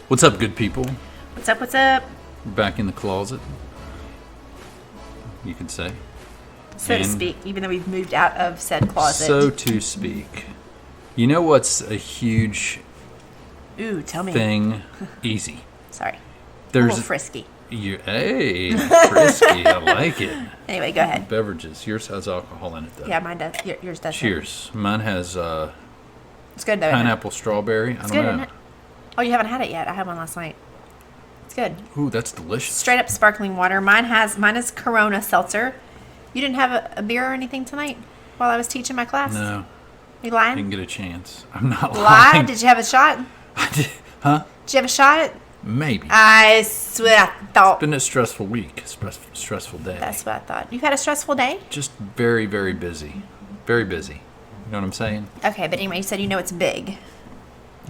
What's up, good people? What's up, what's up? We're back in the closet, you could say. So to speak, even though we've moved out of said closet. So to speak. You know what's a huge tell me. thing? Easy. Sorry. There's a little frisky. Hey, frisky. I like it. Anyway, go ahead. Beverages. Yours has alcohol in it, though. Yeah, mine does. Yours does. Cheers. Mine has it's good, though. pineapple strawberry. It's good, isn't it? Oh, you haven't had it yet. I had one last night. It's good. Ooh, that's delicious. Straight up sparkling water. Mine is Corona seltzer. You didn't have a beer or anything tonight while I was teaching my class? No. You lying? Didn't get a chance. I'm not Lie? lying. Did you have a shot? I did. Huh? Did you have a shot? Maybe. I swear I thought. It's been a stressful week. Stressful day. That's what I thought. You've had a stressful day? Just very, very busy. Very busy. You know what I'm saying? Okay, but anyway, you said it's big.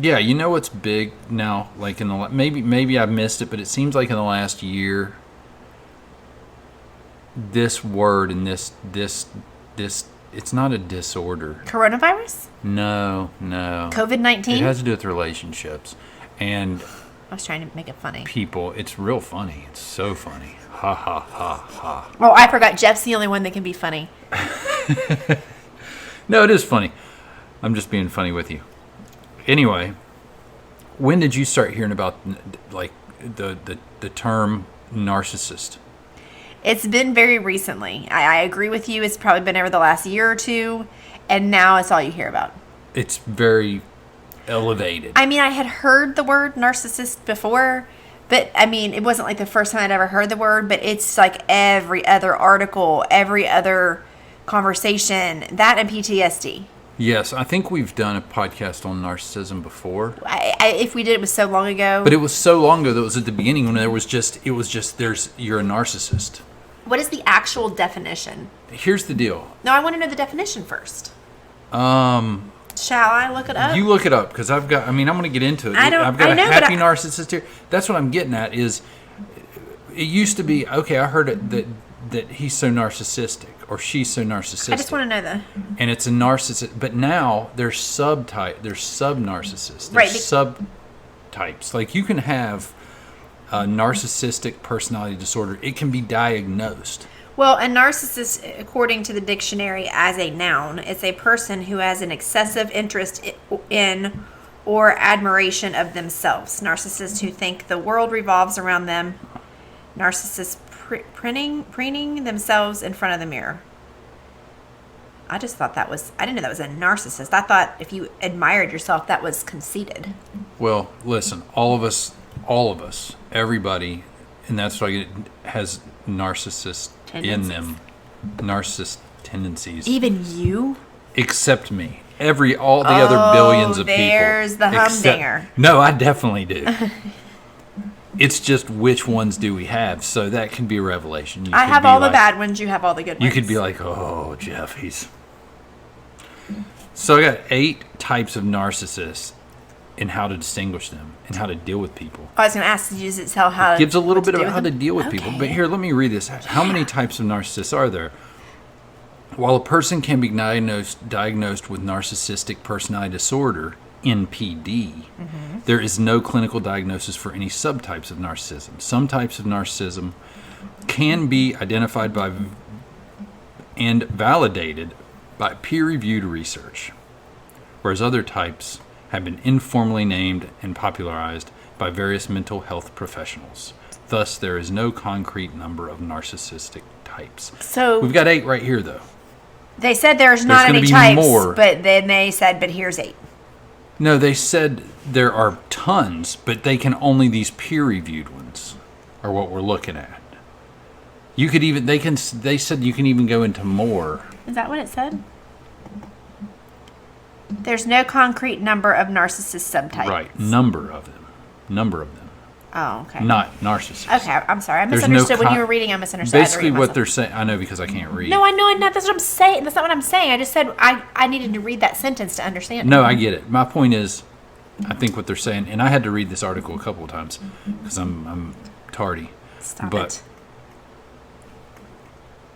Yeah, you know what's big now? Like in the maybe I missed it, but it seems like in the last year, this word and this it's not a disorder. Coronavirus? No. COVID-19? It has to do with relationships and. I was trying to make it funny. People, it's real funny. It's so funny. Ha ha ha ha. Oh, I forgot. Jeff's the only one that can be funny. No, it is funny. I'm just being funny with you. Anyway, when did you start hearing about like the term narcissist? It's been very recently. I agree with you. It's probably been over the last year or two, and now it's all you hear about. It's very elevated. I mean, I had heard the word narcissist before, but I mean, it wasn't like the first time I'd ever heard the word, but it's like every other article, every other conversation, that and PTSD. Yes, I think we've done a podcast on narcissism before. If we did, it was so long ago. But it was so long ago that it was at the beginning when you're a narcissist. What is the actual definition? Here's the deal. No, I want to know the definition first. Shall I look it up? You look it up, because I'm going to get into it. I've got a happy narcissist here. That's what I'm getting at is, it used to be, okay, I heard it that he's so narcissistic, or she's so narcissistic. I just want to know and it's a narcissist, but now there's sub-narcissists. Right. There's subtypes. Like you can have a narcissistic personality disorder. It can be diagnosed. Well, a narcissist, according to the dictionary as a noun, is a person who has an excessive interest in or admiration of themselves. Narcissists who think the world revolves around them. Narcissists preening themselves in front of the mirror. I just thought I didn't know that was a narcissist. I thought if you admired yourself, that was conceited. Well, listen, all of us, everybody, and that's why it has narcissists in them. Narcissist tendencies. Even you? Except me. All the other billions of people. There's the humdinger. No, I definitely do. It's just which ones do we have, so that can be a revelation. I have all the bad ones, you have all the good ones. You could be like, oh, Jeff, So I got 8 types of narcissists and how to distinguish them and how to deal with people. I was going to ask, does it tell how it gives a little bit of how to them? deal with people. But here, let me read this. How many types of narcissists are there? While a person can be diagnosed with narcissistic personality disorder, NPD, there is no clinical diagnosis for any subtypes of narcissism. Some types of narcissism can be identified by and validated by peer-reviewed research, whereas other types have been informally named and popularized by various mental health professionals. Thus, there is no concrete number of narcissistic types. So we've got 8 right here, though. They said there's not any types, more. But then they said, but here's 8. No, they said there are tons, but these peer-reviewed ones are what we're looking at. You could even, they said you can even go into more. Is that what it said? There's no concrete number of narcissist subtypes. Right, number of them. Oh, okay. Not narcissists. Okay, I'm sorry. I misunderstood when you were reading. I misunderstood. Basically, what they're saying, I know because I can't read. No, I know. That's what I'm saying. That's not what I'm saying. I just said I needed to read that sentence to understand it. No, I get it. My point is, I think what they're saying, and I had to read this article a couple of times because I'm tardy. Stop but it.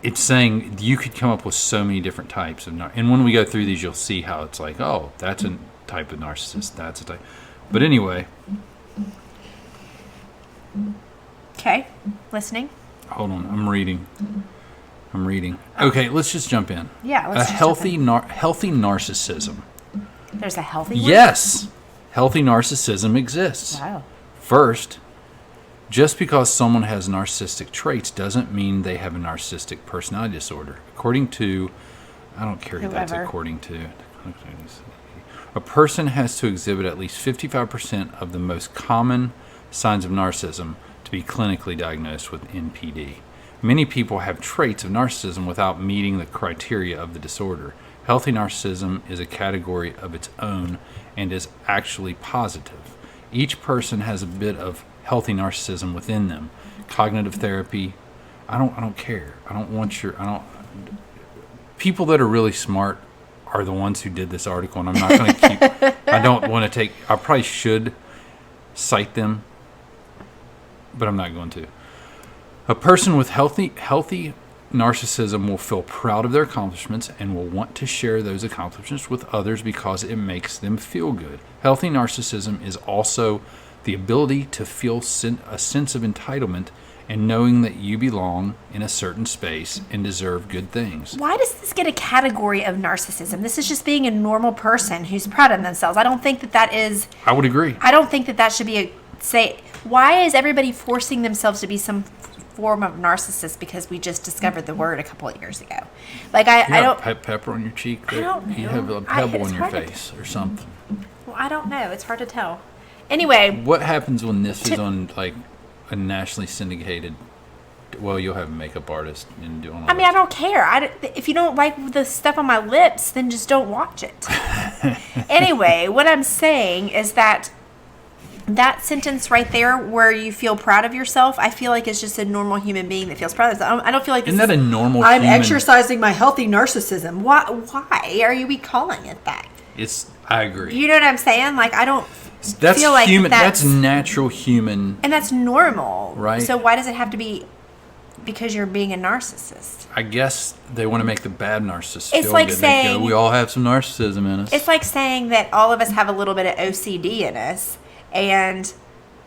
It's saying you could come up with so many different types of and when we go through these, you'll see how it's like, oh, that's a type of narcissist. That's a type. But anyway, Okay. Listening. Hold on. I'm reading. Okay, let's just jump in. Yeah, let's A just healthy jump healthy narcissism. There's a healthy one? Yes. Healthy narcissism exists. Wow. First, just because someone has narcissistic traits doesn't mean they have a narcissistic personality disorder. According to, I don't care who that's Whoever. according to, a person has to exhibit at least 55% of the most common signs of narcissism to be clinically diagnosed with NPD. Many people have traits of narcissism without meeting the criteria of the disorder. Healthy narcissism is a category of its own and is actually positive. Each person has a bit of healthy narcissism within them. Cognitive therapy, I don't care. People that are really smart are the ones who did this article, and I'm not going to I probably should cite them, but I'm not going to. A person with healthy narcissism will feel proud of their accomplishments and will want to share those accomplishments with others because it makes them feel good. Healthy narcissism is also the ability to feel a sense of entitlement and knowing that you belong in a certain space and deserve good things. Why does this get a category of narcissism? This is just being a normal person who's proud of themselves. I don't think that is... I would agree. I don't think that should be why is everybody forcing themselves to be some form of narcissist because we just discovered the word a couple of years ago? Like, I don't... Pepper on your cheek. I don't know. You have a pebble It's on your hard to face or something. Well, I don't know. It's hard to tell. Anyway... What happens when this is on, like, a nationally syndicated... Well, you'll have a makeup artist and do all I mean, I don't care. If you don't like the stuff on my lips, then just don't watch it. Anyway, what I'm saying is that sentence right there where you feel proud of yourself, I feel like it's just a normal human being that feels proud of themselves. I don't feel like this Isn't that a normal I'm human... exercising my healthy narcissism. Why are we calling it that? I agree. You know what I'm saying? Like, I don't That's feel like human. that's natural human. And that's normal. Right. So why does it have to be because you're being a narcissist? I guess they want to make the bad narcissist It's feel like good. saying- They go, we all have some narcissism in us. It's like saying that all of us have a little bit of OCD in us, and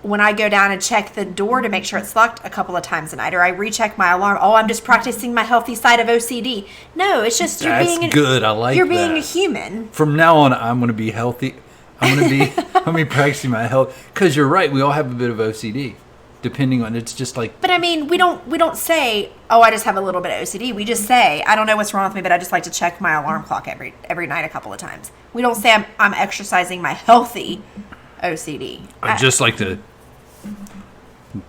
when I go down and check the door to make sure it's locked a couple of times a night, or I recheck my alarm, I'm just practicing my healthy side of OCD. No, it's just That's good. I like you're that. being a human. From now on, I'm going to be healthy. I'm going to be practicing my health. Because you're right. We all have a bit of OCD. Depending on, it's just like... But I mean, we don't say, I just have a little bit of OCD. We just say, I don't know what's wrong with me, but I just like to check my alarm clock every night a couple of times. We don't say I'm exercising my healthy OCD. I just like to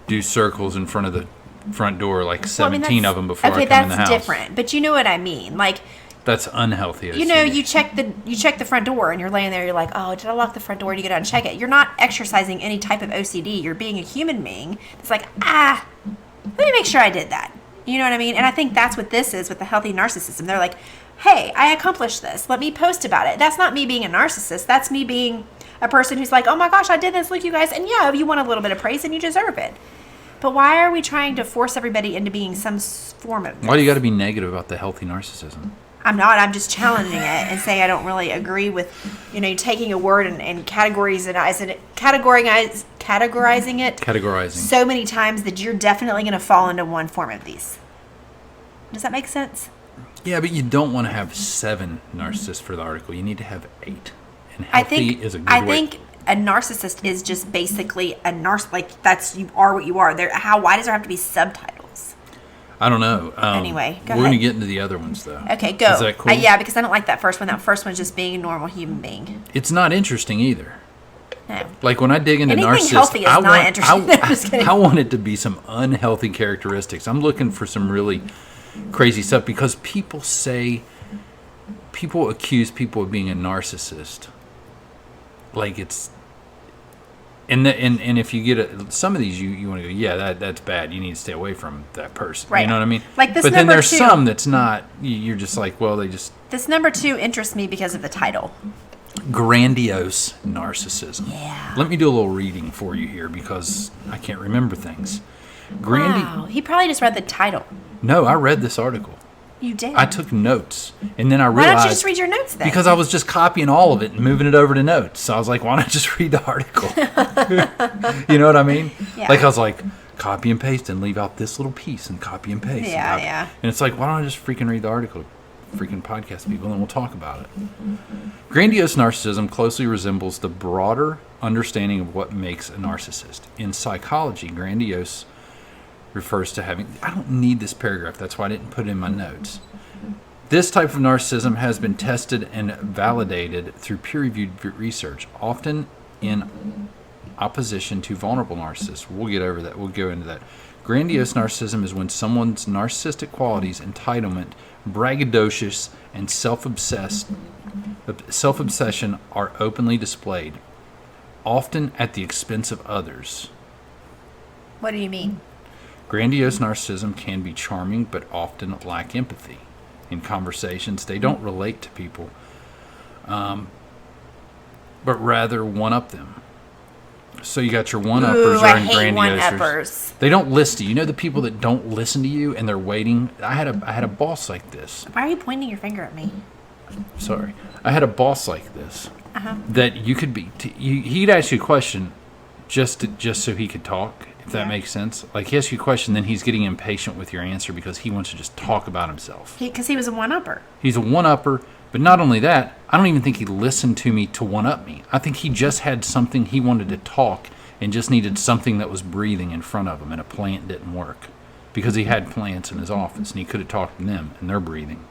do circles in front of the front door, like 17 of them before I come in the house. Okay, that's different. But you know what I mean. Like... That's unhealthy OCD. You know, you check the front door and you're laying there, you're like, did I lock the front door? And you go down and check it. You're not exercising any type of OCD. You're being a human being. It's like, let me make sure I did that. You know what I mean? And I think that's what this is with the healthy narcissism. They're like, hey, I accomplished this. Let me post about it. That's not me being a narcissist. That's me being a person who's like, oh my gosh, I did this. Look, you guys. And yeah, you want a little bit of praise and you deserve it. But why are we trying to force everybody into being some form of this? Why do you got to be negative about the healthy narcissism? I'm not. I'm just challenging it and saying I don't really agree with, taking a word and categorizing it so many times that you're definitely going to fall into one form of these. Does that make sense? Yeah, but you don't want to have 7 narcissists for the article. You need to have 8. And healthy is a good way. I think a narcissist is just basically a narcissist. Like, that's, you are what you are. Why does there have to be subtitles? I don't know. Anyway, go ahead. We're going to get into the other ones, though. Okay, go. Is that cool? Yeah, because I don't like that first one. That first one's just being a normal human being. It's not interesting either. No. Like when I dig into Anything narcissists, healthy is not interesting. I'm just kidding. I want it to be some unhealthy characteristics. I'm looking for some really crazy stuff because people accuse people of being a narcissist. Like it's... And if you get some of these, you want to go, yeah, that's bad. You need to stay away from that person. Right. You know what I mean? Like this. But then there's 2, some that's not. You're just like, well, they just. This number 2 interests me because of the title. Grandiose narcissism. Yeah. Let me do a little reading for you here because I can't remember things. Wow. He probably just read the title. No, I read this article. You did. I took notes, and then I Why realized. don't you just read your notes then? Because I was just copying all of it and moving it over to notes. So I was like, why not just read the article? You know what I mean? Yeah. Like I was like, copy and paste and leave out this little piece and copy and paste. Yeah, and yeah. And it's like, why don't I just freaking read the article, freaking podcast people, and then we'll talk about it. Grandiose narcissism closely resembles the broader understanding of what makes a narcissist. In psychology, grandiose refers to having... I don't need this paragraph. That's why I didn't put it in my notes. This type of narcissism has been tested and validated through peer-reviewed research, often in opposition to vulnerable narcissists. We'll get over that. We'll go into that. Grandiose narcissism is when someone's narcissistic qualities, entitlement, braggadocious, and self-obsession are openly displayed, often at the expense of others. What do you mean? Grandiose narcissism can be charming, but often lack empathy. In conversations, they don't relate to people, but rather one-up them. So you got your one-uppers I are in hate grandiose. one-uppers. They don't listen to you. You know the people that don't listen to you and they're waiting? I had a boss like this. Why are you pointing your finger at me? Sorry. I had a boss like this. That you could be... he'd ask you a question just so he could talk, if that makes sense. Like, he asks you a question, then he's getting impatient with your answer because he wants to just talk about himself. Because he was a one-upper. He's a one-upper, but not only that, I don't even think he listened to me to one-up me. I think he just had something he wanted to talk and just needed something that was breathing in front of him, and a plant didn't work. Because he had plants in his office, and he could have talked to them, and they're breathing,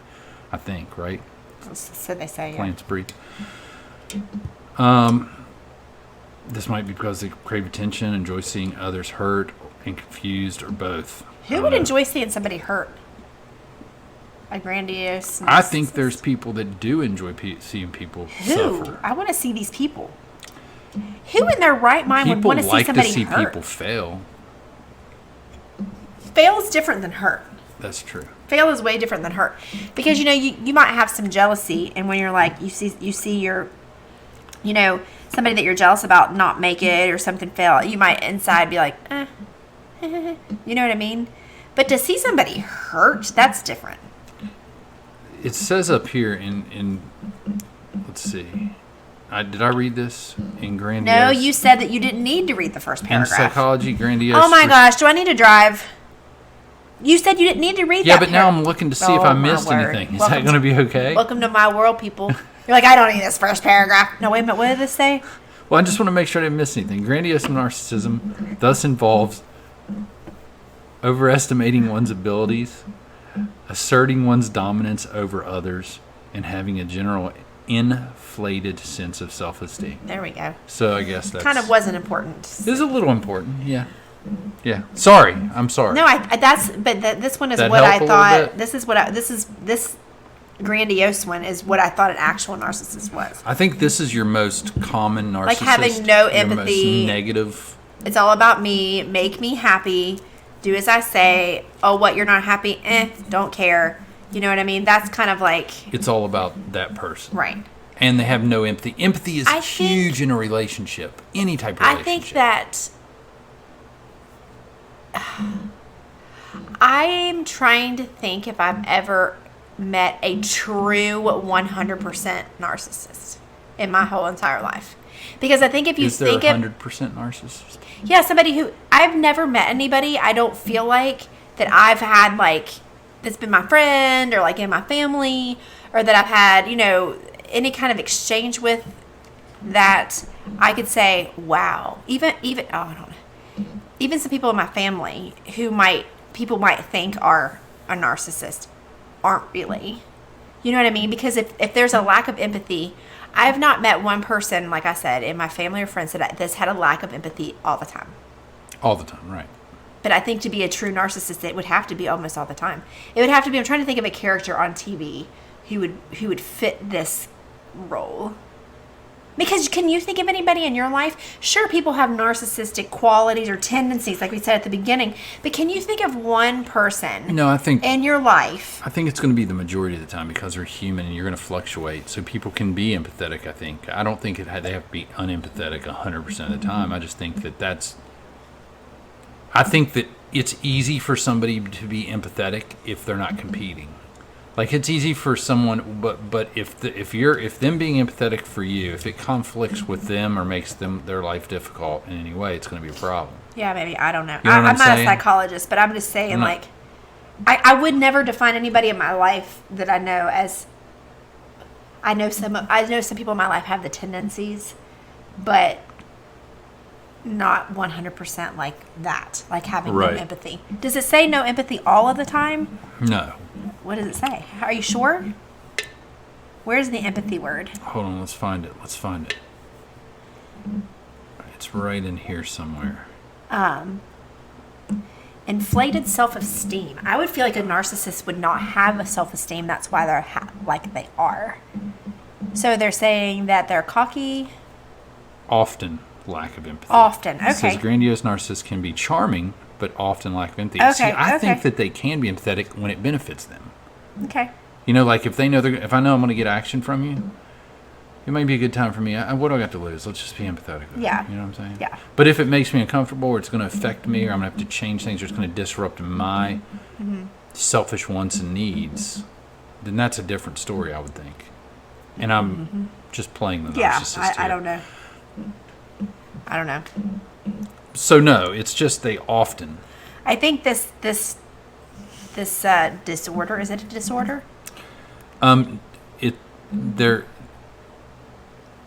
I think, right? So they say, yeah. Plants breathe. This might be because they crave attention, enjoy seeing others hurt and confused, or both. Who would enjoy seeing somebody hurt? A grandiose narcissist? I think there's people that do enjoy seeing people suffer. I want to see these people. Who in their right mind would want to see somebody hurt? People like to see people fail. Fail is different than hurt. That's true. Fail is way different than hurt. Because, you might have some jealousy, and when you're like, you see your, somebody that you're jealous about not make it or something fail, you might inside be like, you know what I mean? But to see somebody hurt, that's different. It says up here in let's see. Did I read this in grandiose? No, you said that you didn't need to read the first paragraph. In psychology, grandiose. Oh my gosh, do I need to drive? You said you didn't need to read that. Yeah, but now I'm looking to see if I missed anything. Is that going to be okay? Welcome to my world, people. You're like, I don't need this first paragraph. No, wait a minute. What did this say? Well, I just want to make sure I didn't miss anything. Grandiose narcissism thus involves overestimating one's abilities, asserting one's dominance over others, and having a general inflated sense of self-esteem. There we go. So I guess that kind of wasn't important. This is a little important, yeah. Yeah. Sorry, I'm sorry. No, this one is That what I help a little thought. bit? This grandiose one is what I thought an actual narcissist was. I think this is your most common narcissist. Like having no your empathy. Most negative. It's all about me. Make me happy. Do as I say. Oh, what? You're not happy? Don't care. You know what I mean? That's kind of like... It's all about that person. Right. And they have no empathy. Empathy is huge in a relationship. Any type of relationship. I think that... I'm trying to think if I've ever met a true 100% narcissist in my whole entire life. Because I think if you think of... Is there 100% narcissist? Yeah, somebody who... I've never met anybody, I don't feel like, that I've had, like, that's been my friend or, like, in my family, or that I've had, any kind of exchange with that I could say, wow. Even I don't know. Even some people in my family who people might think are a narcissist aren't really. You know what I mean? Because if there's a lack of empathy, I have not met one person, like I said, in my family or friends that's had a lack of empathy all the time. All the time, right. But I think to be a true narcissist, it would have to be almost all the time. It would have to be, I'm trying to think of a character on TV who would fit this role. Because can you think of anybody in your life? Sure, people have narcissistic qualities or tendencies, like we said at the beginning. But can you think of one person in your life? I think it's going to be the majority of the time because they're human and you're going to fluctuate. So people can be empathetic, I think. I don't think they have to be unempathetic 100% of the time. I just think I think that it's easy for somebody to be empathetic if they're not competing. Like it's easy for someone, but if them being empathetic for you, if it conflicts with them or makes their life difficult in any way, it's going to be a problem. Yeah, maybe. I don't know. You know what I'm not saying? a psychologist, but I'm just saying, like, I would never define anybody in my life that I know as. I know some people in my life have the tendencies, but not 100% like that, like having no Right. empathy. Does it say no empathy all of the time? No. What does it say? Are you sure? Where's the empathy word? Hold on, let's find it. It's right in here somewhere. Inflated self-esteem. I would feel like a narcissist would not have a self-esteem. That's why they're like they are. So they're saying that they're cocky. Often lack of empathy. Often, It says okay. grandiose narcissists can be charming, but often lack of empathy. Okay, See, I think okay. that they can be empathetic when it benefits them. Okay. You know, like if they know if I know I'm going to get action from you, it might be a good time for me. What do I got to lose? Let's just be empathetic with Yeah. it. You know what I'm saying? Yeah. But if it makes me uncomfortable, or it's going to affect me, or I'm going to have to change things, or it's going to disrupt my selfish wants and needs, then that's a different story, I would think. And I'm just playing the Yeah. narcissist I here. don't know. I don't know. So no, it's just they often. I think this disorder, is it a disorder?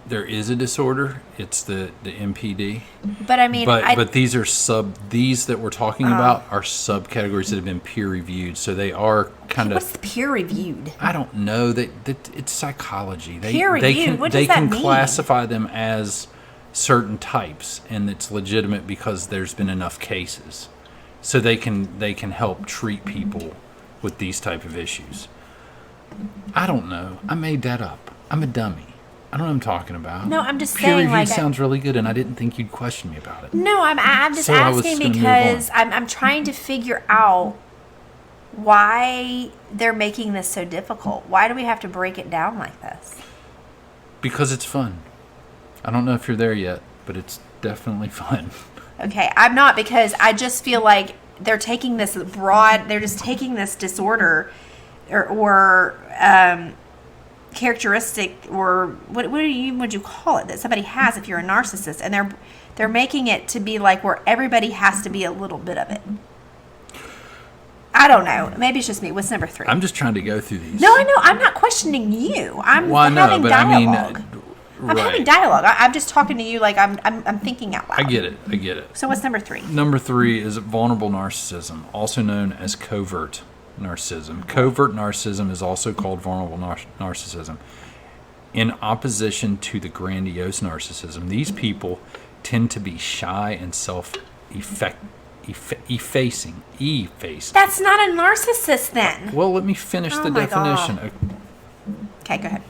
There is a disorder. It's the MPD. But I mean, But these are these that we're talking about are subcategories that have been peer reviewed. So they are kind what's of, the peer reviewed? I don't know, that it's psychology. Peer reviewed? What does they that can mean? classify them as certain types, and it's legitimate because there's been enough cases. So they can help treat people with these type of issues. I don't know. I made that up. I'm a dummy. I don't know what I'm talking about. No, I'm just Peer saying, review like, sounds really good, and I didn't think you'd question me about it. No, I'm just So I was asking gonna move because on. I'm trying to figure out why they're making this so difficult. Why do we have to break it down like this? Because it's fun. I don't know if you're there yet, but it's definitely fun. Okay, I'm not, because I just feel like they're taking this they're just taking this disorder or characteristic, or what would you call it, that somebody has if you're a narcissist, and they're making it to be like where everybody has to be a little bit of it. I don't know. Maybe it's just me. What's number 3? I'm just trying to go through these. No, I know. I'm not questioning you. I'm Well, I know, having but dialogue. right. I'm having dialogue. I'm just talking to you like I'm thinking out loud. I get it. So what's number 3? Number 3 is vulnerable narcissism, also known as covert narcissism. Covert narcissism is also called vulnerable narcissism. In opposition to the grandiose narcissism, these people tend to be shy and effacing. That's not a narcissist then. Well, let me finish Oh the my definition. God. Okay, go ahead.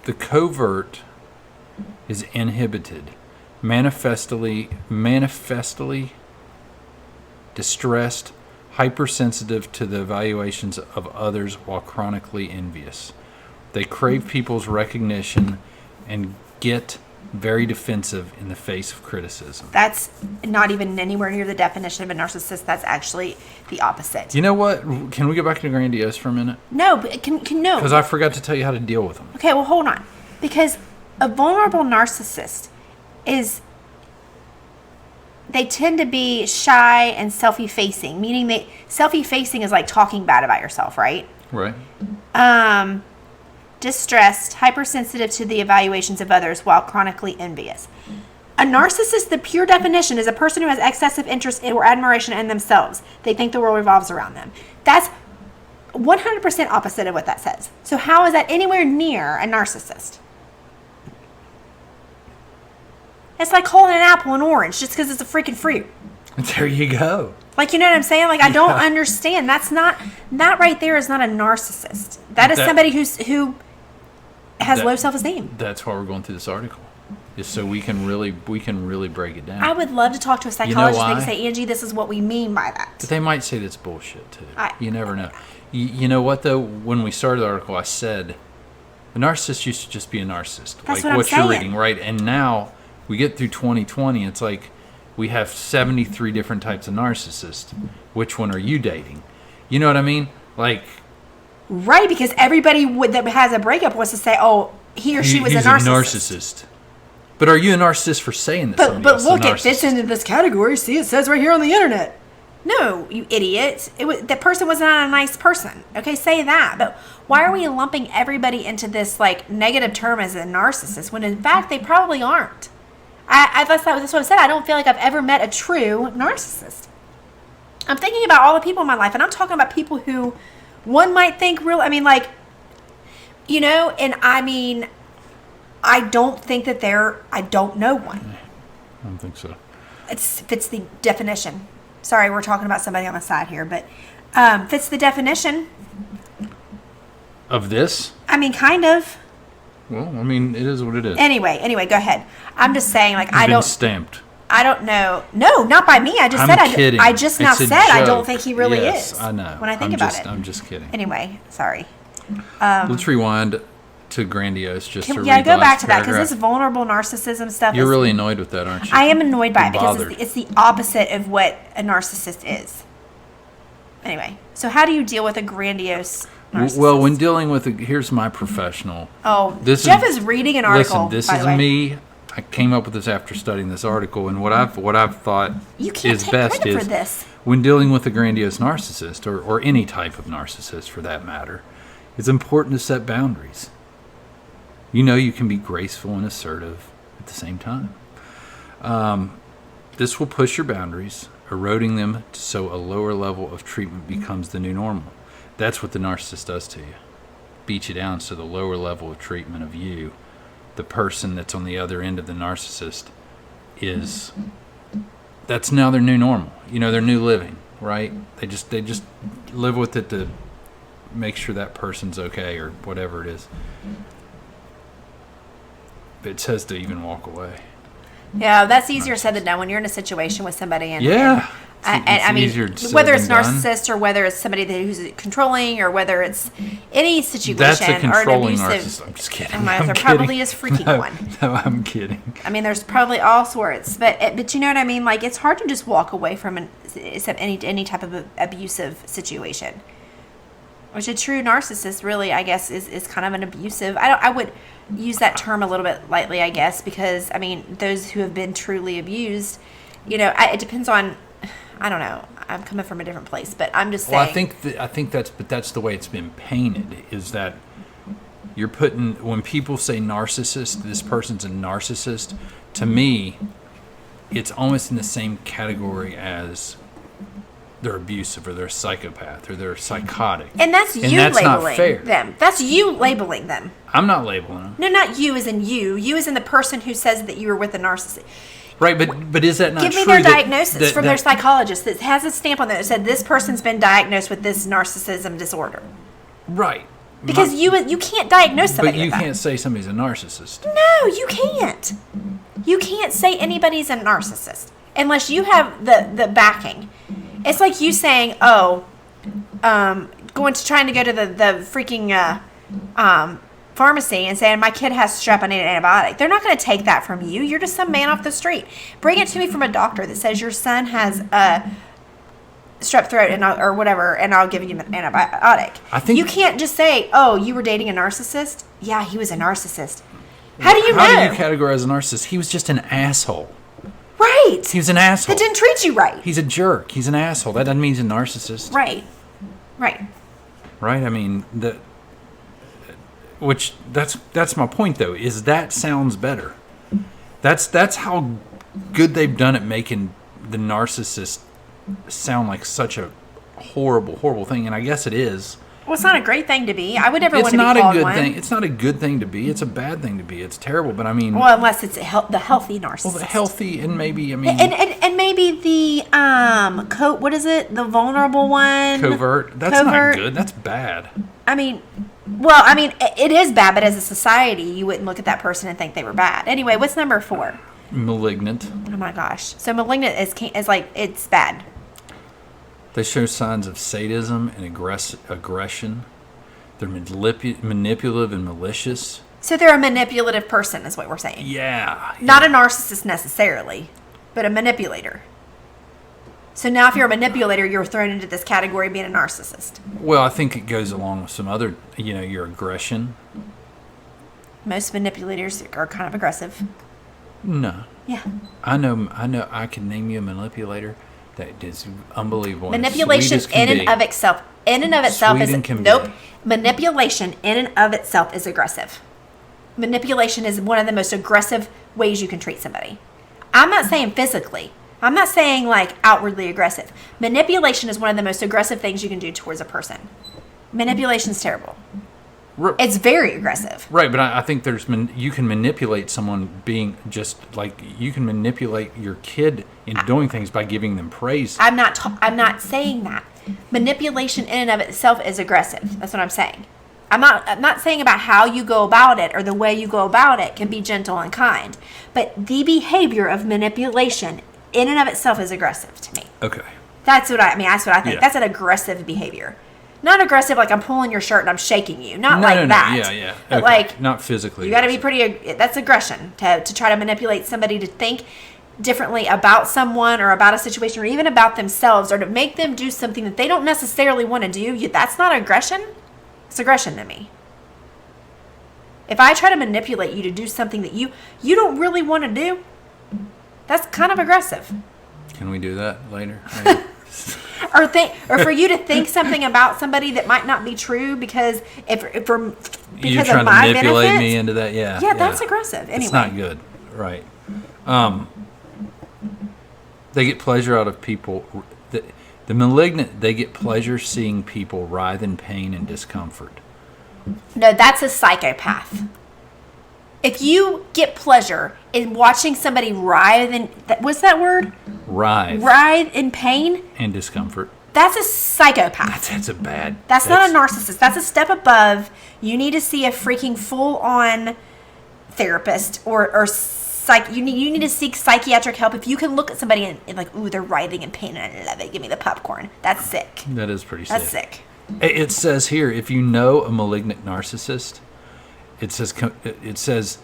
The covert is inhibited, manifestly distressed, hypersensitive to the evaluations of others while chronically envious. They crave people's recognition and get very defensive in the face of criticism. That's not even anywhere near the definition of a narcissist. That's actually the opposite. You know what? Can we go back to grandiose for a minute? No, but no. Because I forgot to tell you how to deal with them. Okay, well, hold on. Because a vulnerable narcissist they tend to be shy and self-effacing, meaning self-effacing is like talking bad about yourself, right? Right. Distressed, hypersensitive to the evaluations of others while chronically envious. A narcissist, the pure definition, is a person who has excessive interest or admiration in themselves. They think the world revolves around them. That's 100% opposite of what that says. So how is that anywhere near a narcissist? It's like calling an apple an orange just because it's a freaking fruit. There you go. Like, you know what I'm saying? Like, I don't understand. That right there is not a narcissist. That is somebody who has low self-esteem. That's why we're going through this article, is so we can really break it down. I would love to talk to a psychologist why? and say, Angie, this is what we mean by that. But they might say that's bullshit too. You never know. You know what though? When we started the article, I said a narcissist used to just be a narcissist, That's like what I'm you're saying. reading, right? And now we get through 2020. It's like we have 73 different types of narcissists. Which one are you dating? You know what I mean? Like Right, because everybody that has a breakup wants to say, "Oh, he or she was he's a narcissist." But are you a narcissist for saying that? But look, it fits into this category. See, it says right here on the internet. No, you idiot! That person was not a nice person. Okay, say that. But why are we lumping everybody into this like negative term as a narcissist when in fact they probably aren't? That's what I said. I don't feel like I've ever met a true narcissist. I'm thinking about all the people in my life, and I'm talking about people who one might think real. I mean, like, you know, and I mean, I don't think that I don't know one. I don't think so. It fits the definition. Sorry, we're talking about somebody on the side here, but fits the definition. Of this? I mean, kind of. Well, I mean, it is what it is. Anyway, go ahead. I'm just saying, like, I don't. Stamped. I don't know. No, not by me. I just said. Kidding. I just now said I don't think he really is. Yes, I know. When I think about it. I'm just kidding. Anyway, sorry. Let's rewind to grandiose just to read go the last back to that because paragraph. this vulnerable narcissism stuff. You're really annoyed with that, aren't you? I am annoyed by it because Bothered. it's the opposite of what a narcissist is. Anyway, so how do you deal with a grandiose narcissist? Well, when dealing with here's my professional. Oh, Jeff is reading an article. Listen, this by is the way. me. I came up with this after studying this article, and what I've thought You can't is take best credit is for this. when dealing with a grandiose narcissist or any type of narcissist for that matter, it's important to set boundaries. You know, you can be graceful and assertive at the same time. This will push your boundaries, eroding them so a lower level of treatment becomes the new normal. That's what the narcissist does to you. Beat you down so the lower level of treatment of you, the person that's on the other end of the narcissist, that's now their new normal. You know, their new living, right? They just live with it to make sure that person's okay or whatever it is. It says to even walk away. Yeah, that's easier said than done when you're in a situation with somebody. And I mean, whether it's narcissist or whether it's somebody who's controlling or whether it's any situation that's a controlling or an abusive. narcissist. I'm just kidding. There probably is freaking one. No, I'm kidding. I mean, there's probably all sorts, but you know what I mean. Like, it's hard to just walk away from any type of abusive situation. Which a true narcissist really, I guess, is kind of an abusive. I would use that term a little bit lightly, I guess, because I mean, those who have been truly abused, you know, it depends on. I don't know. I'm coming from a different place, but I'm just saying. Well, I think that's the way it's been painted. Is that you're putting when people say narcissist, this person's a narcissist. To me, it's almost in the same category as they're abusive or they're a psychopath or they're psychotic. And that's you that's labeling not fair. them. That's you labeling them. I'm not labeling them. No, not you as in you. You as in the person who says that you were with a narcissist. Right, but is that not true? Give me their diagnosis from their psychologist that has a stamp on there that said this person's been diagnosed with this narcissism disorder. Right. Because you can't diagnose somebody But you with that. can't say somebody's a narcissist. No, you can't. You can't say anybody's a narcissist unless you have the backing. It's like you saying, trying to go to the freaking pharmacy and saying my kid has strep, I need an antibiotic. They're not going to take that from you. You're just some man off the street. Bring it to me from a doctor that says your son has strep throat or whatever, and I'll give you an antibiotic. I think you can't just say, "Oh, you were dating a narcissist." Yeah, he was a narcissist. How do you know? How do you categorize a narcissist? He was just an asshole. Right. He was an asshole. That didn't treat you right. He's a jerk. He's an asshole. That doesn't mean he's a narcissist. Right. Right. Right? I mean, that's my point though, is that sounds better. That's how good they've done at making the narcissist sound like such a horrible, horrible thing, and I guess it is. Well, it's not a great thing to be. I would never want to be not called a good one. thing. It's not a good thing to be. It's a bad thing to be. It's terrible. But I mean, well, unless it's the healthy narcissist. Well, the healthy and maybe and maybe the what is it? The vulnerable one. Covert. That's not good. That's bad. I mean, it is bad. But as a society, you wouldn't look at that person and think they were bad. Anyway, what's number 4? Malignant. Oh my gosh! So malignant is like it's bad. They show signs of sadism and aggression. They're manipulative and malicious. So they're a manipulative person, is what we're saying. Yeah. Not a narcissist necessarily, but a manipulator. So now if you're a manipulator, you're thrown into this category of being a narcissist. Well, I think it goes along with some other, your aggression. Most manipulators are kind of aggressive. No. Yeah. I know, I can name you a manipulator that is unbelievable. Manipulation in and of itself. Manipulation in and of itself is aggressive. Manipulation is one of the most aggressive ways you can treat somebody. I'm not saying physically. I'm not saying like outwardly aggressive. Manipulation is one of the most aggressive things you can do towards a person. Manipulation is terrible. It's very aggressive. Right, but I think you can manipulate someone being just like you can manipulate your kid into doing things by giving them praise. I'm not saying that. Manipulation in and of itself is aggressive. That's what I'm saying. I'm not saying about how you go about it or the way you go about it can be gentle and kind, but the behavior of manipulation in and of itself is aggressive to me. Okay. That's what I think. Yeah. That's an aggressive behavior. Not aggressive like I'm pulling your shirt and I'm shaking you. Not that. Yeah. But okay. like not physically. You got to be that's aggression to try to manipulate somebody to think differently about someone or about a situation or even about themselves or to make them do something that they don't necessarily want to do. That's not aggression. It's aggression to me. If I try to manipulate you to do something that you don't really want to do, that's kind of aggressive. Can we do that later? or for you to think something about somebody that might not be true because because you're trying of my to manipulate benefit, me into that. Yeah, that's aggressive. Anyway, it's not good. Right. They get pleasure out of people. The malignant, they get pleasure seeing people writhe in pain and discomfort. No, that's a psychopath. If you get pleasure in watching somebody writhe in, what's that word? Writhe. Writhe in pain and discomfort. That's a psychopath. That's a bad. That's not a narcissist. That's a step above. You need to see a freaking full-on therapist or you need to seek psychiatric help. If you can look at somebody and like, ooh, they're writhing in pain and I love it. Give me the popcorn. That's sick. That is pretty sick. That's sick. It says here, if you know a malignant narcissist, it says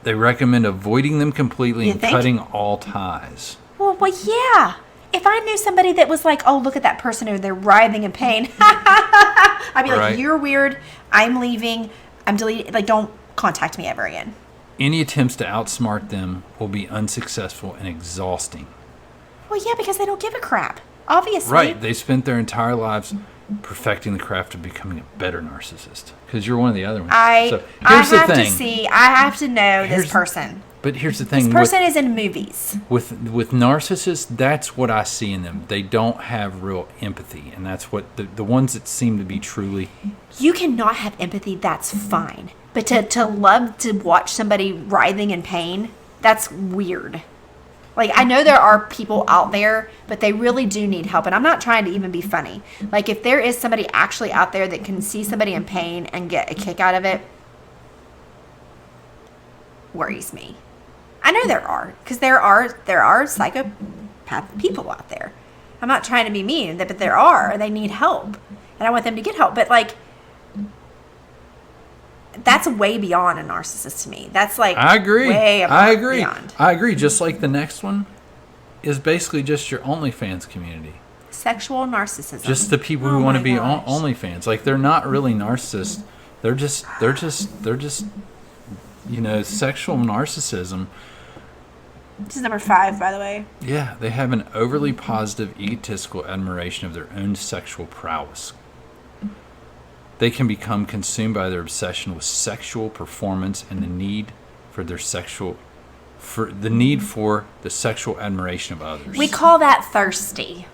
they recommend avoiding them completely and cutting all ties. Well, yeah. If I knew somebody that was like, oh, look at that person over there writhing in pain, I'd be like, you're weird. I'm leaving. I'm deleting. Like, don't contact me ever again. Any attempts to outsmart them will be unsuccessful and exhausting. Well, yeah, because they don't give a crap. Obviously. Right. They spent their entire lives perfecting the craft of becoming a better narcissist. Because you're one of the other ones. I have to know this person. But here's the thing. This person is in movies. With narcissists, that's what I see in them. They don't have real empathy. And that's what the ones that seem to be truly... You cannot have empathy, that's fine. But to love to watch somebody writhing in pain, that's weird. Like, I know there are people out there, but they really do need help. And I'm not trying to even be funny. Like, if there is somebody actually out there that can see somebody in pain and get a kick out of it, worries me. I know there are, because there are psychopath people out there. I'm not trying to be mean, but there are, and they need help. And I want them to get help. But, like, that's way beyond a narcissist to me. That's like I agree. Beyond. I agree. Just like the next one is basically just your OnlyFans community. Sexual narcissism. Just the people who want to be OnlyFans. Like they're not really narcissists. They're just sexual narcissism. This is number 5, by the way. Yeah, they have an overly positive, egotistical admiration of their own sexual prowess. They can become consumed by their obsession with sexual performance and the need for the sexual admiration of others. We call that thirsty.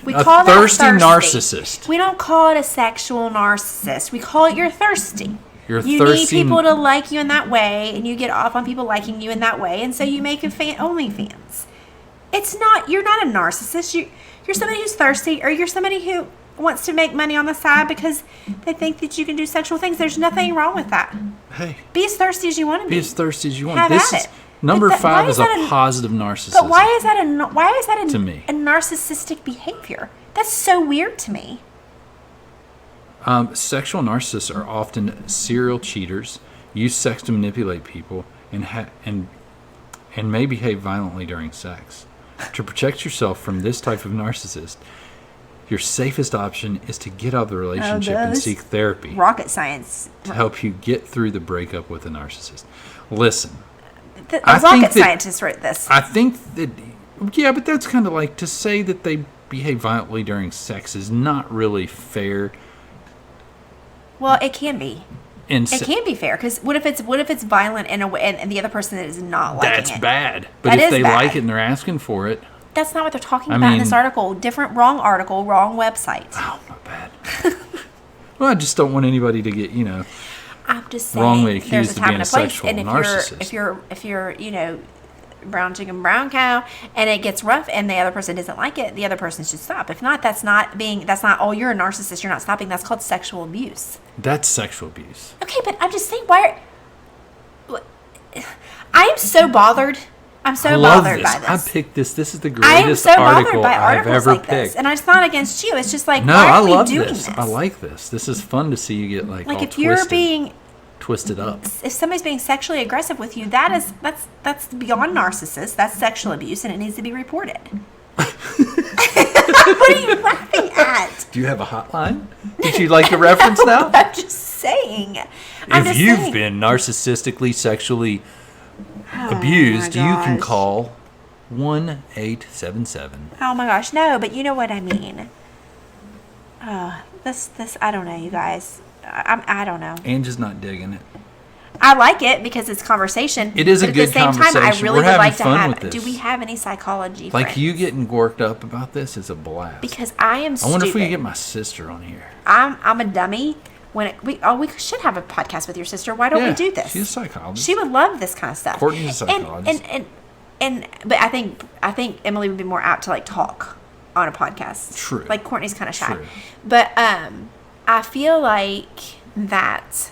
We call that thirsty narcissist. We don't call it a sexual narcissist. We call it you're thirsty. You need people to like you in that way, and you get off on people liking you in that way, and so you make OnlyFans. You're not a narcissist. You're somebody who's thirsty, or you're somebody who wants to make money on the side because they think that you can do sexual things. There's nothing wrong with that. Hey, be as thirsty as you want to be. Be as thirsty as you want. Have at it. Number 5 is a positive narcissism. But why is that to me a narcissistic behavior? That's so weird to me. Sexual narcissists are often serial cheaters, use sex to manipulate people, and may behave violently during sex. To protect yourself from this type of narcissist, your safest option is to get out of the relationship and seek therapy Rocket science. to help you get through the breakup with a narcissist. Listen, The I think rocket that- scientists wrote this. I think that, yeah, but that's kind of like to say that they behave violently during sex is not really fair. Well, it can be. And It can be fair because what if it's violent in a way and the other person is not liking that's it? bad. But That if is they bad. like it and they're asking for it, That's not what they're talking I about in this mean- article. Wrong article, wrong website. oh, not bad. Well, I just don't want anybody to get, I'm just saying wrongly there's accused a of time being and a a place, sexual and narcissist. if you're brown chicken brown cow and it gets rough and the other person doesn't like it, the other person should stop. If not, that's not oh, you're a narcissist, you're not stopping. That's called sexual abuse. That's sexual abuse. Okay, but I'm just saying I am so bothered. I'm so I love bothered this. by this. I picked this. This is the I am greatest so bothered article by I've articles ever like this, picked. and it's not against you. It's just like, No, why I are we love doing this. this? I like this. This is fun to see you get like all if you're twisted, being, twisted up. if somebody's being sexually aggressive with you, that's beyond narcissist. That's sexual abuse, and it needs to be reported. What are you laughing at? Do you have a hotline? Did you like the reference now? I'm just saying. If you've been narcissistically sexually abused, you can gosh. call 1-877. Oh my gosh, no, but you know what I mean. This I don't know, you guys. I don't know. Angie's not digging it. I like it because it's conversation. It is a but good at the same time, I conversation. really We're would having like to fun have. with this. Do we have any psychology? Like friends? you getting worked up about this is a blast. Because I am I stupid. wonder if we could get my sister on here. I'm a dummy. We should have a podcast with your sister. Why don't we do this? She's a psychologist. She would love this kind of stuff. Courtney's a psychologist. But I think Emily would be more apt to like talk on a podcast. True. Like Courtney's kind of shy. True. But I feel like that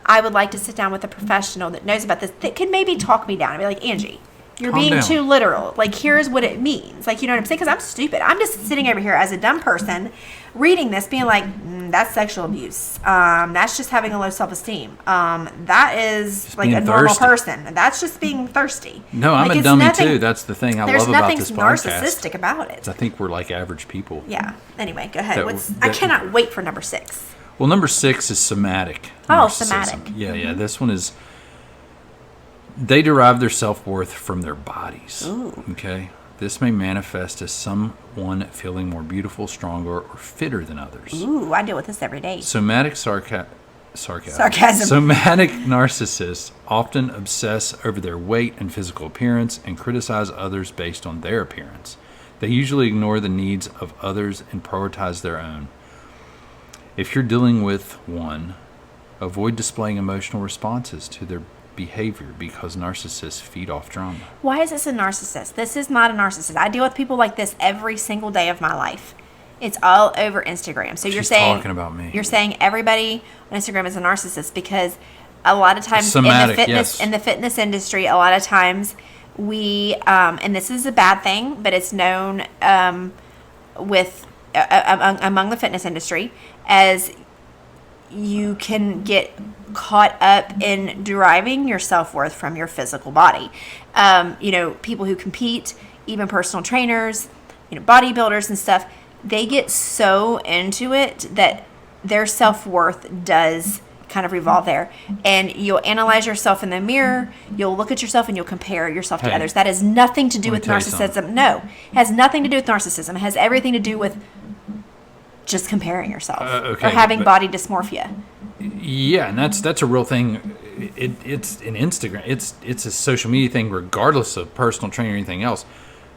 I would like to sit down with a professional that knows about this that could maybe talk me down and be like, Angie, you're Calm being down. too literal. Like, here's what it means. Like, you know what I'm saying? Because I'm stupid. I'm just sitting over here as a dumb person reading this being like, that's sexual abuse. That's just having a low self-esteem. That is Just like being a normal thirsty. person. That's just being thirsty. No, I'm Like, a it's dummy nothing- too. That's the thing I There's love about nothing this podcast. narcissistic about it. I think we're like average people. Yeah. Anyway, go ahead. That- I cannot wait for number 6. Well, number 6 is somatic. Oh, narcissism. somatic. Mm-hmm. Yeah. This one is. They derive their self-worth from their bodies. Ooh. Okay. This may manifest as someone feeling more beautiful, stronger, or fitter than others. Ooh, I deal with this every day. Somatic sarcasm. Sarcasm. Somatic narcissists often obsess over their weight and physical appearance and criticize others based on their appearance. They usually ignore the needs of others and prioritize their own. If you're dealing with one, avoid displaying emotional responses to their behavior because narcissists feed off drama. Why is this a narcissist? This is not a narcissist. I deal with people like this every single day of my life. It's all over Instagram. So you're She's saying talking about me. You're saying everybody on Instagram is a narcissist because a lot of times Somatic, in the fitness industry, a lot of times we and this is a bad thing, but it's known with among the fitness industry as you can get caught up in deriving your self-worth from your physical body. People who compete, even personal trainers, bodybuilders and stuff, they get so into it that their self-worth does kind of revolve there. And you'll analyze yourself in the mirror, you'll look at yourself and you'll compare yourself to Hey, others. That has nothing to do let me with tell you narcissism. something. No, it has nothing to do with narcissism. It has everything to do with just comparing yourself Okay, or having but- body dysmorphia. Yeah, and that's a real thing. It's an Instagram. It's a social media thing, regardless of personal training or anything else.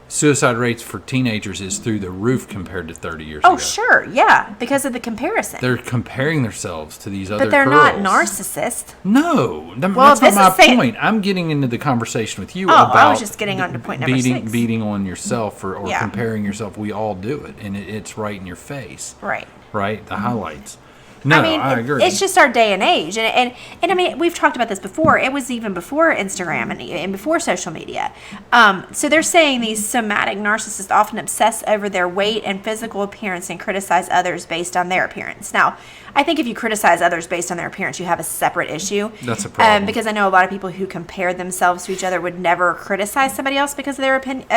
Suicide rates for teenagers is through the roof compared to 30 years ago. Oh, sure, yeah, because of the comparison. They're comparing themselves to these other But they're girls. not narcissists. No, Well, that's not this my is saying- point. I'm getting into the conversation with you Oh, about I was just getting on to point number beating, 6. beating on yourself or Yeah. comparing yourself. We all do it, and it's right in your face, Right. right? The highlights. No, I mean, I agree. It's just our day and age, and I mean, we've talked about this before. It was even before Instagram and before social media. So they're saying these somatic narcissists often obsess over their weight and physical appearance and criticize others based on their appearance. Now, I think if you criticize others based on their appearance, you have a separate issue. That's a problem. Because I know a lot of people who compare themselves to each other would never criticize somebody else because of their opinion,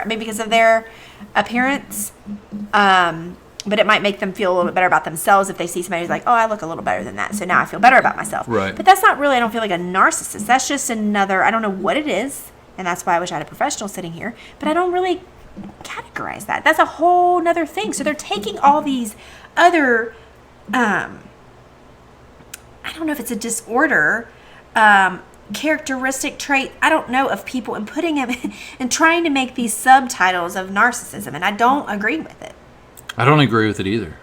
because of their appearance. But it might make them feel a little bit better about themselves if they see somebody who's like, oh, I look a little better than that, so now I feel better about myself. Right. But that's not really, I don't feel like a narcissist. That's just another, I don't know what it is, and that's why I wish I had a professional sitting here, but I don't really categorize that. That's a whole nother thing. So they're taking all these other, I don't know if it's a disorder, characteristic trait, I don't know, of people and putting them and trying to make these subtitles of narcissism, and I don't agree with it. I don't agree with it either.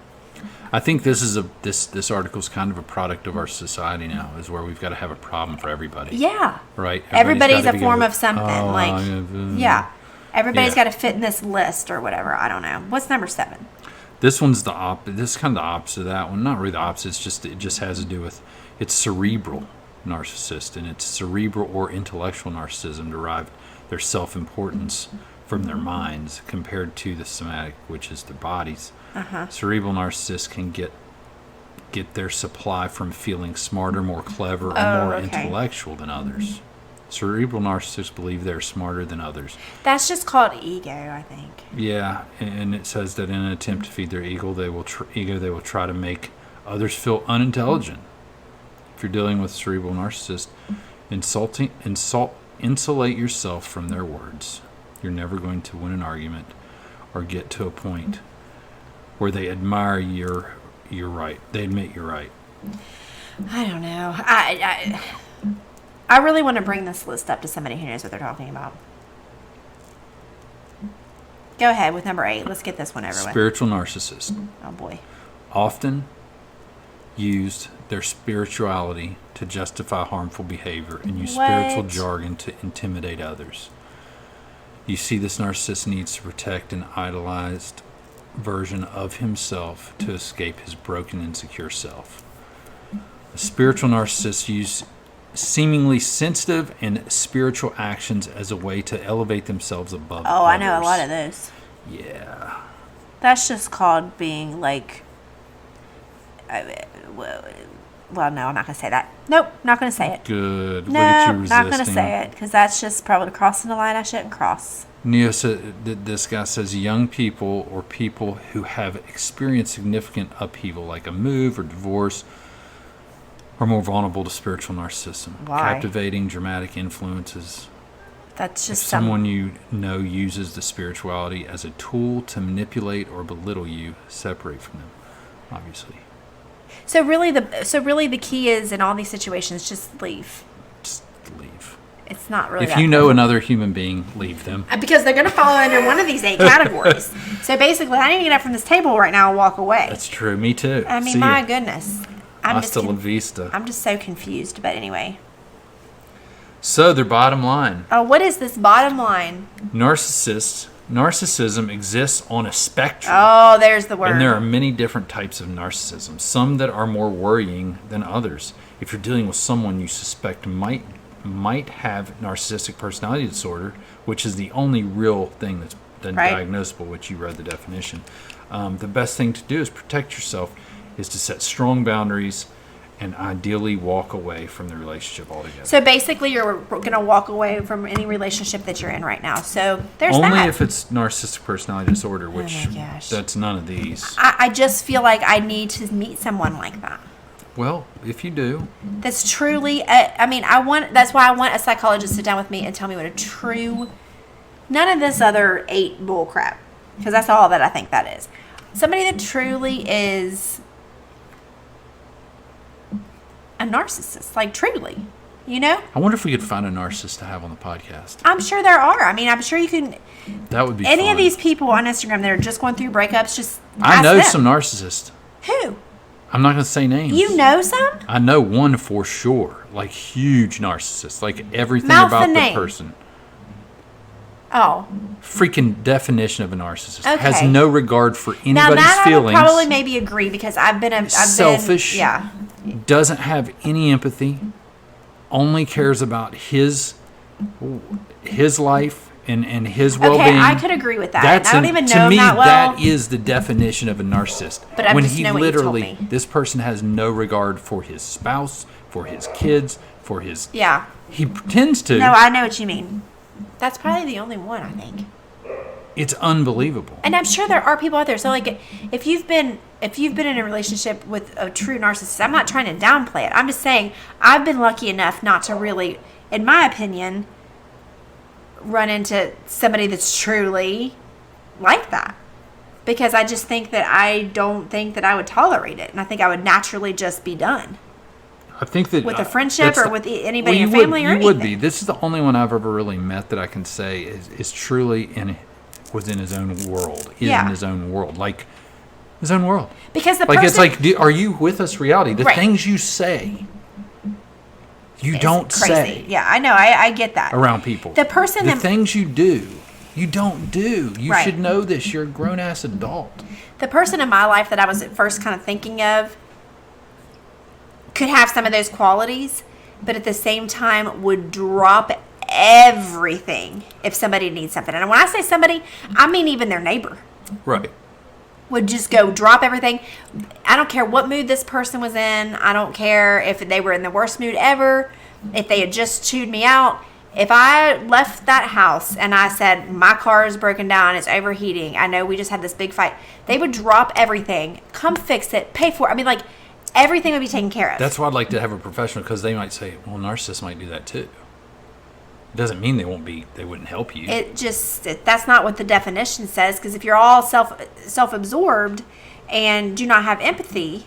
I think this is this article is kind of a product of our society now, is where we've got to have a problem for everybody. Yeah. Right? Everybody's a form of something. Yeah. Everybody's got to fit in this list or whatever. I don't know. What's number 7? This one's this is kind of the opposite of that one. Not really the opposite. It just has to do with, it's cerebral narcissist, and it's cerebral or intellectual narcissism derived their self-importance from their minds compared to the somatic, which is their bodies. Cerebral narcissists can get their supply from feeling smarter, more clever, or more intellectual than others. Cerebral narcissists believe they're smarter than others. That's just called ego, I think. Yeah, and it says that in an attempt to feed their ego, they will try to make others feel unintelligent. If you're dealing with a cerebral narcissist, insulate yourself from their words. You're never going to win an argument or get to a point where they admire you're right. They admit you're right. I don't know. I really want to bring this list up to somebody who knows what they're talking about. Go ahead with number 8. Let's get this one over with. Spiritual narcissist. Oh, boy. Often used their spirituality to justify harmful behavior and use spiritual jargon to intimidate others. You see, this narcissist needs to protect an idolized version of himself to escape his broken, insecure self. A spiritual narcissist uses seemingly sensitive and spiritual actions as a way to elevate themselves above others. I know a lot of those. Yeah. That's just called being like... Well, no, I'm not going to say that. Nope, not going to say it. Good. No, look at you resisting. not going to say it, because that's just probably crossing the line I shouldn't cross. This guy says young people or people who have experienced significant upheaval, like a move or divorce, are more vulnerable to spiritual narcissism. Why? Captivating, dramatic influences. That's just if someone you know uses the spirituality as a tool to manipulate or belittle you, separate from them, obviously. So really the key is in all these situations, just leave. Just leave. It's not really. If you know another human being, leave them. Because they're going to fall under one of these 8 categories. So basically, I need to get up from this table right now and walk away. That's true. Me too. I mean, See my ya. goodness. Hasta la vista. I'm just so confused. But anyway. So their bottom line. Oh, what is this bottom line? Narcissism exists on a spectrum. Oh, there's the word. And there are many different types of narcissism, some that are more worrying than others. If you're dealing with someone you suspect might have narcissistic personality disorder, which is the only real thing that's diagnosable, which you read the definition, the best thing to do is protect yourself, is to set strong boundaries and ideally walk away from the relationship altogether. So basically, you're going to walk away from any relationship that you're in right now. So there's only that. if it's narcissistic personality disorder, which that's none of these. I just feel like I need to meet someone like that. Well, if you do, that's truly. That's why I want a psychologist to sit down with me and tell me what a true. None of this other 8 bull crap, because that's all that I think that is. Somebody that truly is a narcissist, like truly, you know? I wonder if we could find a narcissist to have on the podcast. I'm sure there are. I mean, I'm sure you can. That would be any fun. of these people on Instagram that are just going through breakups, just I know them. some narcissists. Who? I'm not going to say names. You know some? I know one for sure. Like huge narcissist. Like everything Mouth about the the name. person. Oh. Freaking definition of a narcissist. Okay. Has no regard for anybody's Now that feelings. I would probably maybe agree because I've been selfish. Yeah. Doesn't have any empathy. Only cares about his life and his well-being. Okay, I could agree with that. I don't even know to him me, that well. that is the definition of a narcissist. But I when just he know what you told literally, me. this person has no regard for his spouse, for his kids, for his. Yeah. He pretends to. No, I know what you mean. That's probably the only one, I think. It's unbelievable. And I'm sure there are people out there. So, like, if you've been in a relationship with a true narcissist, I'm not trying to downplay it. I'm just saying I've been lucky enough not to really, in my opinion, run into somebody that's truly like that. Because I just think that I don't think that I would tolerate it. And I think I would naturally just be done. I think that With a friendship or with anybody in your family or anything. You would be. This is the only one I've ever really met that I can say is truly within his own world. In his own world. Like, his own world. Because the like, person... it's like, are you with us reality? The Right. things you say, you don't crazy. say. Yeah, I know. I get that. Around people. The person The that... things you do, you don't do. You Right. should know this. You're a grown-ass adult. The person in my life that I was at first kind of thinking of could have some of those qualities, but at the same time would drop everything if somebody needs something. And when I say somebody, I mean even their neighbor. Right. Would just go drop everything. I don't care what mood this person was in. I don't care if they were in the worst mood ever, if they had just chewed me out. If I left that house and I said, my car is broken down, it's overheating, I know we just had this big fight, they would drop everything, come fix it, pay for it. I mean, like, everything would be taken care of. That's why I'd like to have a professional, because they might say, well, narcissists might do that too. It doesn't mean they wouldn't help you. That's not what the definition says, because if you're all self-absorbed and do not have empathy,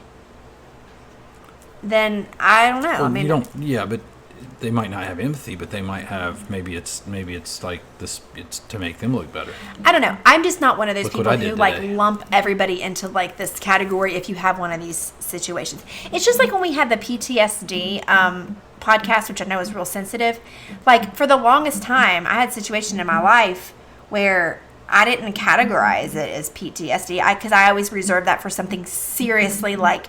then I don't know. Well, I mean, but they might not have empathy, but they might have, maybe it's like this, it's to make them look better. I don't know. I'm just not one of those Look people what I who did like today. lump everybody into like this category if you have one of these situations. It's just like when we had the PTSD podcast, which I know is real sensitive. Like, for the longest time, I had a situation in my life where I didn't categorize it as PTSD because I always reserved that for something seriously like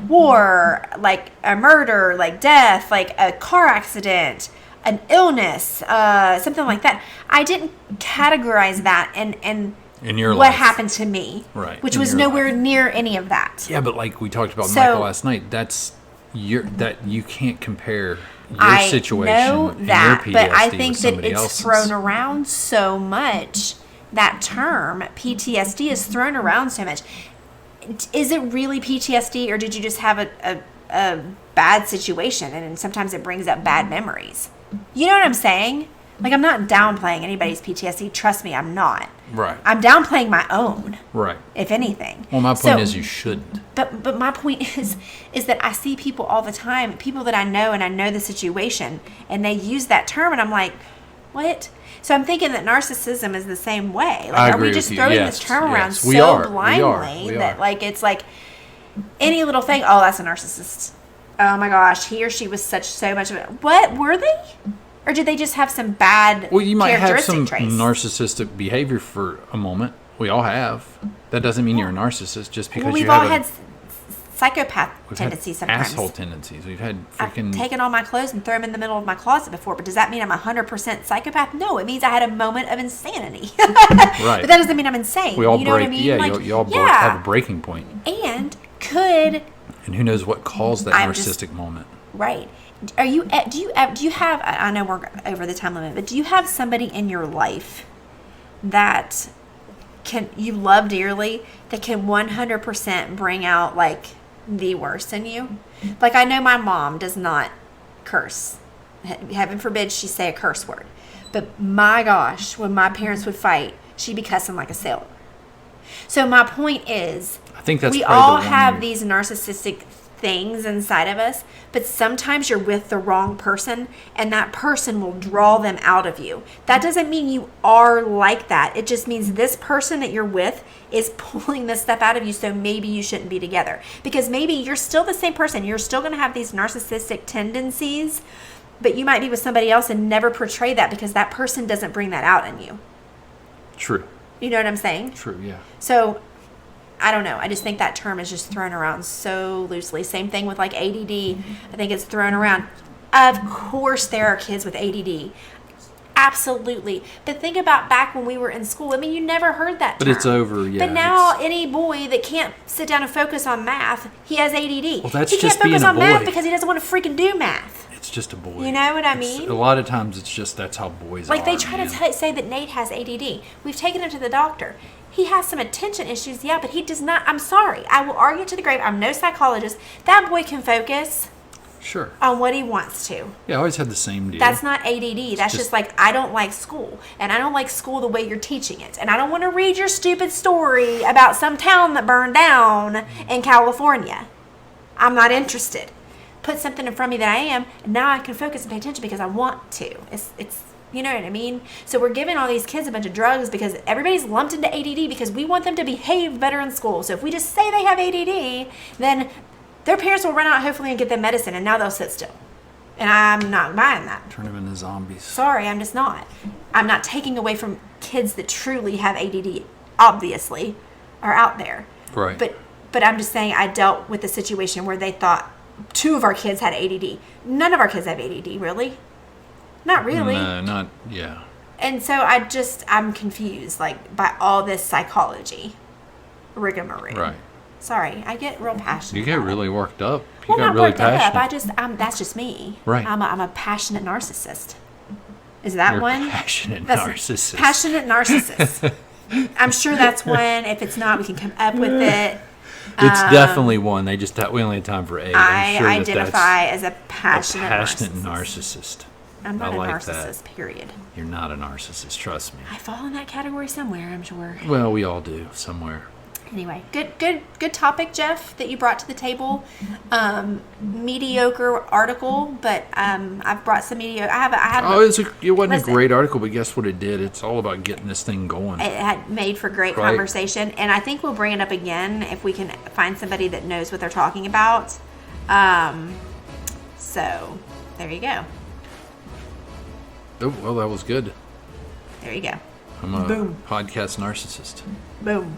war, like a murder, like death, like a car accident, an illness, something like that. I didn't categorize that and In your what life. happened to me, Right, which in was your nowhere life. near any of that. Yeah, but like we talked about So- Michael last night, that you can't compare your I situation know and that, your PTSD but I think with that somebody it's else's. thrown around so much. That term PTSD is thrown around so much. Is it really PTSD, or did you just have a bad situation and sometimes it brings up bad memories? You know what I'm saying? Like, I'm not downplaying anybody's PTSD. Trust me, I'm not. Right. I'm downplaying my own, Right. if anything. Well, my point is you shouldn't. But my point is that I see people all the time, people that I know and I know the situation, and they use that term, and I'm like, what? So I'm thinking that narcissism is the same way. Like, I are agree we just with you. throwing Yes, this term around yes. so We are. blindly We that are. like it's like any little thing? Oh, that's a narcissist. Oh my gosh, he or she was so much of it. What were they? Or did they just have some bad Well, you might have some traits? narcissistic behavior for a moment. We all have. That doesn't mean you're a narcissist just because Well, we've you all have had psychopath we've had tendencies sometimes. asshole tendencies. We've had I've freaking taken all my clothes and thrown them in the middle of my closet before, but does that mean I'm 100% psychopath? No, it means I had a moment of insanity. right. But that doesn't mean I'm insane. We all you know break. what I mean? Yeah, Like, you all yeah. have a breaking point. And could And who knows what caused that I'm narcissistic just- moment? right? Do you have? I know we're over the time limit, but do you have somebody in your life that you love dearly that can 100% bring out like the worst in you? Like, I know my mom does not curse. Heaven forbid she say a curse word. But my gosh, when my parents would fight, she'd be cussing like a sailor. So my point is, I think that's we probably all the one have you- these narcissistic things inside of us, but sometimes you're with the wrong person and that person will draw them out of you. That doesn't mean you are like that. It just means this person that you're with is pulling this stuff out of you, so maybe you shouldn't be together. Because maybe you're still the same person. You're still going to have these narcissistic tendencies, but you might be with somebody else and never portray that because that person doesn't bring that out in you. True. You know what I'm saying? True, yeah. So, I don't know. I just think that term is just thrown around so loosely. Same thing with like ADD. I think it's thrown around. Of course there are kids with ADD. Absolutely. But think about back when we were in school. I mean, you never heard that term. But it's over, yeah. But now any boy that can't sit down and focus on math, he has ADD. Well, that's he just can't being focus a on math boy. because he doesn't want to freaking do math. It's just a boy. You know what I mean? A lot of times it's just that's how boys are. Like they try to say that Nate has ADD. We've taken him to the doctor. He has some attention issues, yeah, but he does not. I'm sorry. I will argue to the grave. I'm no psychologist. That boy can focus Sure. on what he wants to. Yeah, I always had the same deal. That's not ADD. That's just like, I don't like school. And I don't like school the way you're teaching it. And I don't want to read your stupid story about some town that burned down in California. I'm not interested. Put something in front of me that I am, and now I can focus and pay attention because I want to. It's you know what I mean? So we're giving all these kids a bunch of drugs because everybody's lumped into ADD because we want them to behave better in school. So if we just say they have ADD, then their parents will run out hopefully and get them medicine, and now they'll sit still. And I'm not buying that. Turn them into zombies. Sorry, I'm just not. I'm not taking away from kids that truly have ADD, obviously, are out there. Right. But I'm just saying I dealt with a situation where they thought 2 of our kids had ADD. None of our kids have ADD, really. Not really. No, not, yeah. And so I'm confused, like, by all this psychology rigmarole. Right. Sorry, I get real passionate. You get about really it. worked up. You Well, got not really worked passionate. up. That's just me. Right. I'm a passionate narcissist. Is that You're one? a passionate That's narcissist. Passionate narcissist. I'm sure that's one. If it's not, we can come up with it. It's definitely one. We only have time for 8. I'm sure I identify as a passionate narcissist. narcissist. I'm not I a like narcissist, period. You're not a narcissist, trust me. I fall in that category somewhere, I'm sure. Well, we all do somewhere. Anyway, good topic, Jeff, that you brought to the table. Mediocre article, but I've brought some mediocre. It wasn't listen, a great article, but guess what it did? It's all about getting this thing going. It had made for great Right. conversation, and I think we'll bring it up again if we can find somebody that knows what they're talking about. So there you go. Oh, well, that was good. There you go. I'm a Boom. podcast narcissist. Boom.